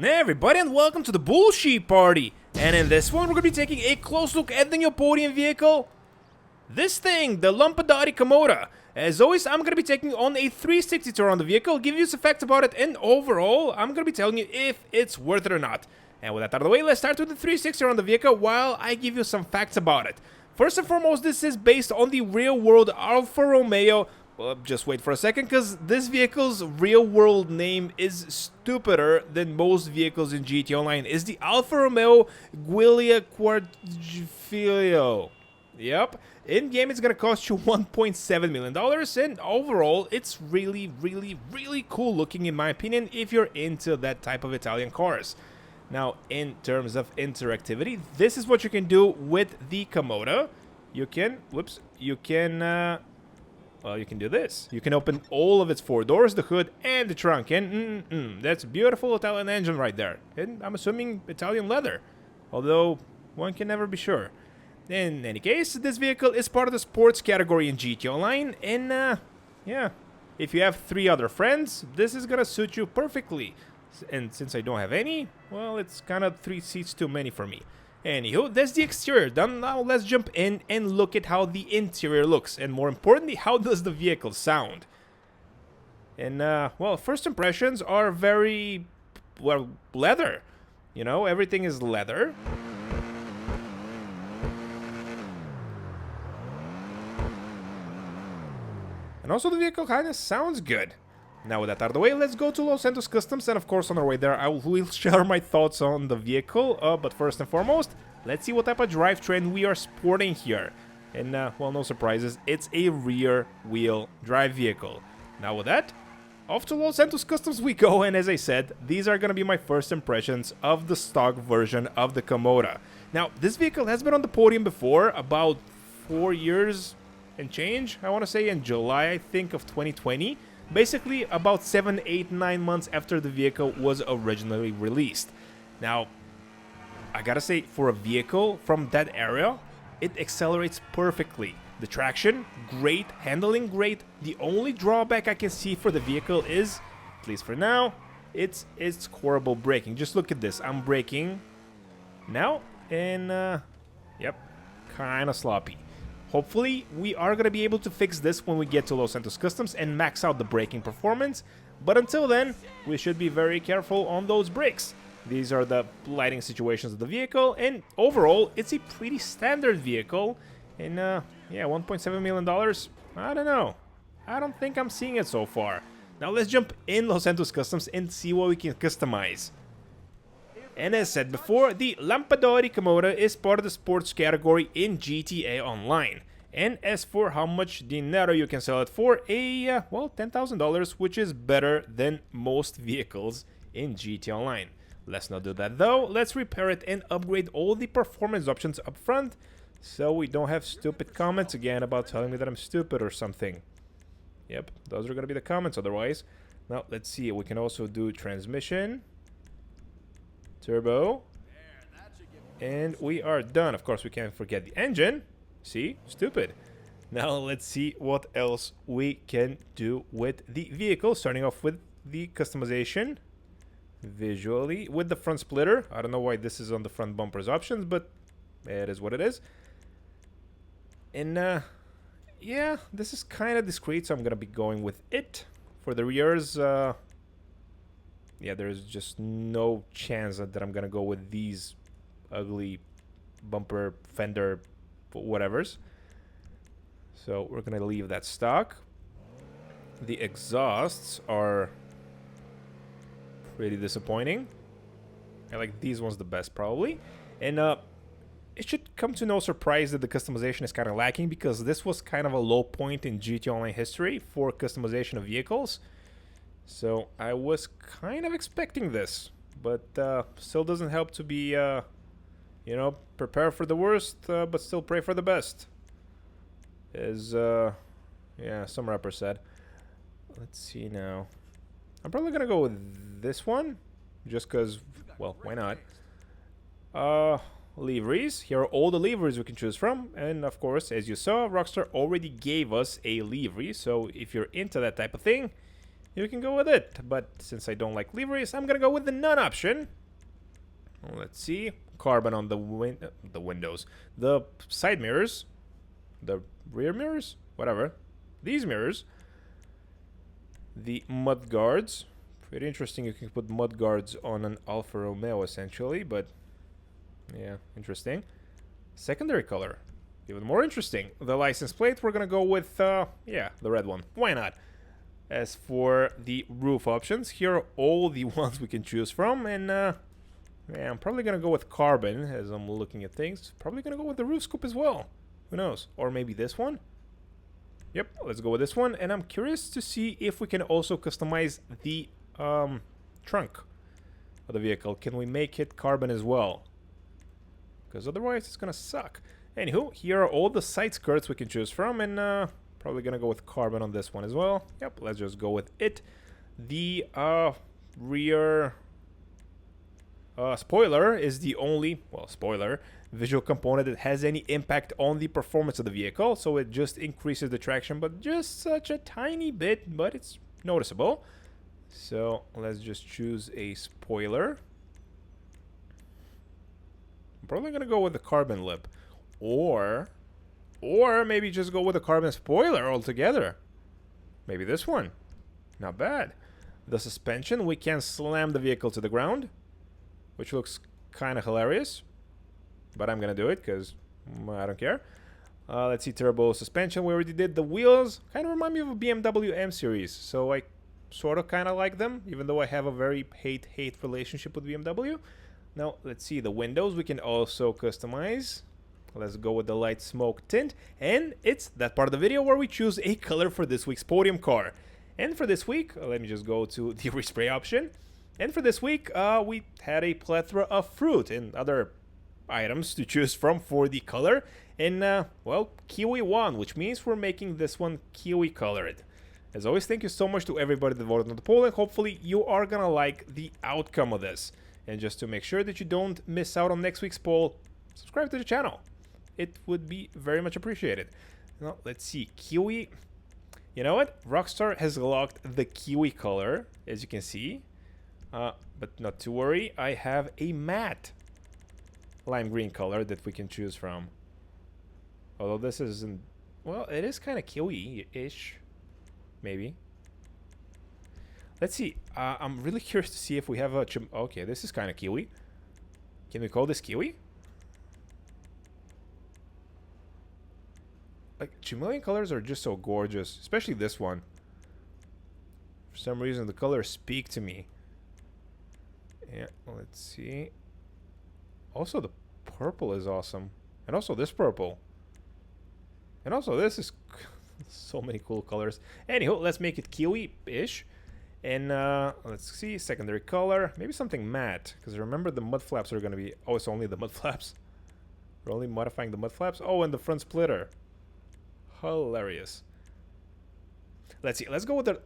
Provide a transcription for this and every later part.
Hey everybody, and welcome to the Bullshit Party. And in this one, we're going to be taking a close look at the new Podium vehicle. This thing, the Lampadati Komoda. As always, I'm going to be taking on a 360 tour on the vehicle, give you some facts about it, and overall, I'm going to be telling you if it's worth it or not. And with that out of the way, let's start with the 360 on the vehicle while I give you some facts about it. First and foremost, this is based on the real-world Alfa Romeo. Well, just wait for a second, because this vehicle's real-world name is stupider than most vehicles in GT Online. It's the Alfa Romeo Giulia Quadrifoglio. Yep. In-game, it's going to cost you $1.7 million, and overall, it's really cool looking, in my opinion, if you're into that type of Italian cars. Now, in terms of interactivity, this is what you can do with the Komoda. You can, well, you can do this. You can open all of its four doors, the hood, and the trunk. And that's a beautiful Italian engine right there. And I'm assuming Italian leather. Although, one can never be sure. In any case, this vehicle is part of the sports category in GT Online. And, yeah, if you have 3 other friends, this is gonna suit you perfectly. And since I don't have any, well, it's kind of 3 seats too many for me. Anywho, that's the exterior done. Now let's jump in and look at how the interior looks, and more importantly, how does the vehicle sound. And well, first impressions are very, well, leather. You know, everything is leather. And also the vehicle kind of sounds good. Now with that out of the way, let's go to Los Santos Customs, and of course on our way there I will share my thoughts on the vehicle, but first and foremost, let's see what type of drivetrain we are sporting here. And well, no surprises, it's a rear wheel drive vehicle. Now with that, off to Los Santos Customs we go, and as I said, these are going to be my first impressions of the stock version of the Komoda. Now, this vehicle has been on the Podium before, about 4 years and change, I want to say in July, I think, of 2020. Basically, about 7, 8, 9 months after the vehicle was originally released. Now, I gotta say, for a vehicle from that era, it accelerates perfectly. The traction, great. Handling, great. The only drawback I can see for the vehicle is, at least for now, it's horrible braking. Just look at this. I'm braking now, and, yep, kinda sloppy. Hopefully, we are going to be able to fix this when we get to Los Santos Customs and max out the braking performance. But until then, we should be very careful on those brakes. These are the lighting situations of the vehicle, and overall, it's a pretty standard vehicle. And, yeah, $1.7 million, I don't know. I don't think I'm seeing it so far. Now let's jump in Los Santos Customs and see what we can customize. And as said before, the Lampadati Komoda is part of the sports category in GTA Online. And as for how much dinero you can sell it for, well, $10,000, which is better than most vehicles in GTA Online. Let's not do that though. Let's repair it and upgrade all the performance options up front, so we don't have stupid comments again about telling me that I'm stupid or something. Yep, those are going to be the comments otherwise. Now, let's see. We can also do transmission, turbo, and we are done. Of course, we can't forget the engine. See? Stupid. Now, let's see what else we can do with the vehicle. Starting off with the customization. Visually, with the front splitter. I don't know why this is on the front bumper's options, but it is what it is. And, yeah, this is kind of discreet, so I'm going to be going with it. For the rears, yeah, there's just no chance that I'm gonna go with these ugly bumper, fender, whatevers. So we're gonna leave that stock. The exhausts are pretty disappointing. I like these ones the best, probably. And it should come to no surprise that the customization is kind of lacking, because this was kind of a low point in GT Online history for customization of vehicles. So I was kind of expecting this, but still doesn't help to be, you know, prepare for the worst, but still pray for the best. As, yeah, some rapper said. Let's see now. I'm probably gonna go with this one, just because, well, why not? Liveries. Here are all the liveries we can choose from, and of course, as you saw, Rockstar already gave us a livery, so if you're into that type of thing, you can go with it. But since I don't like liveries, I'm gonna go with the none option. Let's see. Carbon on the windows. The side mirrors. The rear mirrors? Whatever. These mirrors. The mud guards. Pretty interesting, you can put mud guards on an Alfa Romeo essentially, but yeah, interesting. Secondary color. Even more interesting. The license plate, we're gonna go with, yeah, the red one. Why not? As for the roof options, here are all the ones we can choose from, and yeah, I'm probably gonna go with carbon as I'm looking at things. Probably gonna go with the roof scoop as well. Who knows? Or maybe this one? Yep, let's go with this one, and I'm curious to see if we can also customize the trunk of the vehicle. Can we make it carbon as well? Because otherwise it's gonna suck. Anywho, here are all the side skirts we can choose from, and probably gonna go with carbon on this one as well. Yep, let's just go with it. The rear spoiler is the only, well, spoiler, visual component that has any impact on the performance of the vehicle, so it just increases the traction, but just such a tiny bit, but it's noticeable. So let's just choose a spoiler. I'm probably gonna go with the carbon lip, or maybe just go with a carbon spoiler altogether. Maybe this one. Not bad. The suspension, we can slam the vehicle to the ground, which looks kind of hilarious, but I'm gonna do it because I don't care. Let's see, turbo suspension, we already did. The wheels kind of remind me of a BMW M series, so I sort of kind of like them, even though I have a very hate relationship with BMW. Now, let's see, the windows we can also customize. Let's go with the light smoke tint, and it's that part of the video where we choose a color for this week's podium car. And for this week, let me just go to the respray option. And for this week, we had a plethora of fruit and other items to choose from for the color. And, well, Kiwi won, which means we're making this one Kiwi colored. As always, thank you so much to everybody that voted on the poll, and hopefully you are gonna like the outcome of this. And just to make sure that you don't miss out on next week's poll, subscribe to the channel. It would be very much appreciated. Now, let's see, Kiwi. You know what? Rockstar has locked the Kiwi color, as you can see. But not to worry, I have a matte lime green color that we can choose from. Although this isn't, well, it is kind of Kiwi-ish. Maybe. Let's see. I'm really curious to see if we have a... Okay, this is kind of Kiwi. Can we call this Kiwi? Like, chameleon colors are just so gorgeous. Especially this one. For some reason, the colors speak to me. Yeah, let's see. Also, the purple is awesome. And also this purple. And also this is... so many cool colors. Anywho, let's make it Kiwi-ish. And let's see, secondary color. Maybe something matte, because remember the mud flaps are going to be... Oh, it's only the mud flaps. We're only modifying the mud flaps. Oh, and the front splitter. Hilarious. Let's see, let's go with the...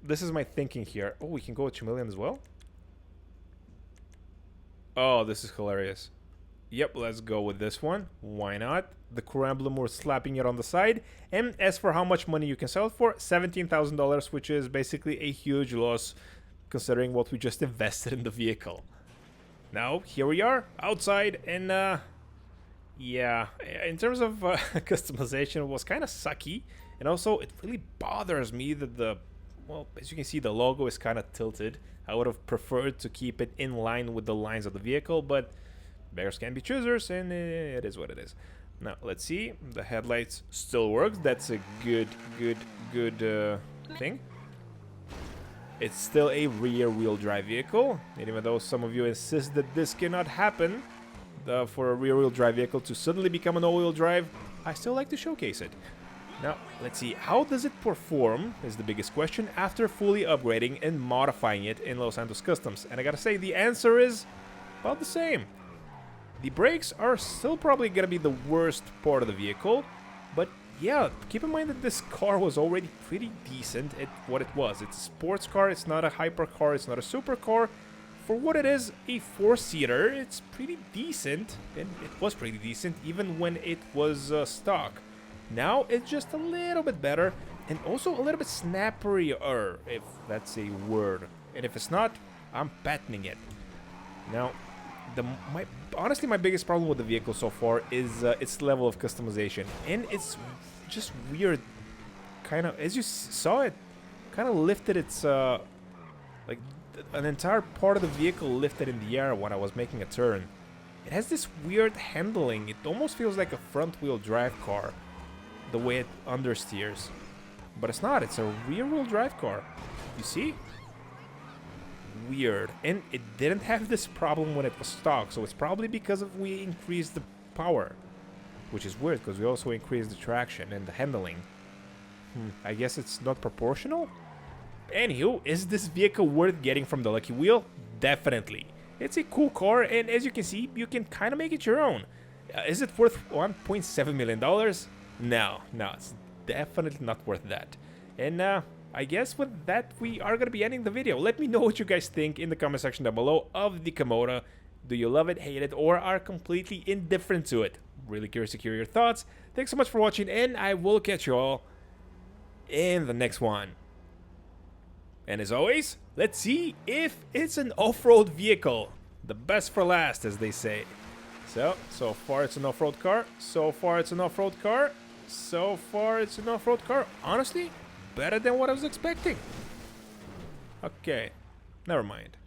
This is my thinking here. Oh, we can go with chameleon as well? Oh, this is hilarious. Yep, let's go with this one. Why not? The core emblem, we're slapping it on the side. And as for how much money you can sell it for, $17,000, which is basically a huge loss considering what we just invested in the vehicle. Now, here we are, outside, and yeah, in terms of customization, it was kind of sucky. And also, it really bothers me that the, well, as you can see, the logo is kind of tilted. I would have preferred to keep it in line with the lines of the vehicle, but beggars can be choosers, and it is what it is. Now, let's see. The headlights still works. That's a good thing. It's still a rear-wheel drive vehicle, and even though some of you insist that this cannot happen, for a rear-wheel drive vehicle to suddenly become an all-wheel drive, I still like to showcase it. Now, let's see. How does it perform is the biggest question after fully upgrading and modifying it in Los Santos Customs. And I gotta say, the answer is about the same. The brakes are still probably going to be the worst part of the vehicle, but yeah, keep in mind that this car was already pretty decent at what it was. It's a sports car, it's not a hypercar, it's not a supercar. For what it is, a four-seater, it's pretty decent, and it was pretty decent even when it was stock. Now it's just a little bit better, and also a little bit snapperier, if that's a word. And if it's not, I'm patenting it. Now, honestly, my biggest problem with the vehicle so far is its level of customization, and it's just weird. Kind of, as you saw, it kind of lifted its like an entire part of the vehicle lifted in the air when I was making a turn. It has this weird handling. It almost feels like a front-wheel drive car, the way it understeers. But it's not. It's a rear-wheel drive car. You see? Weird. And it didn't have this problem when it was stock, so it's probably because we increased the power. Which is weird, because we also increased the traction and the handling. I guess it's not proportional? Anywho, is this vehicle worth getting from the Lucky Wheel? Definitely. It's a cool car, and as you can see, you can kind of make it your own. Is it worth $1.7 million? No, it's definitely not worth that. And I guess with that, we are going to be ending the video. Let me know what you guys think in the comment section down below of the Komoda. Do you love it, hate it, or are completely indifferent to it? Really curious to hear your thoughts. Thanks so much for watching, and I will catch you all in the next one. And as always, let's see if it's an off-road vehicle. The best for last, as they say. So far it's an off-road car. So far it's an off-road car. Honestly, better than what I was expecting. Okay, never mind.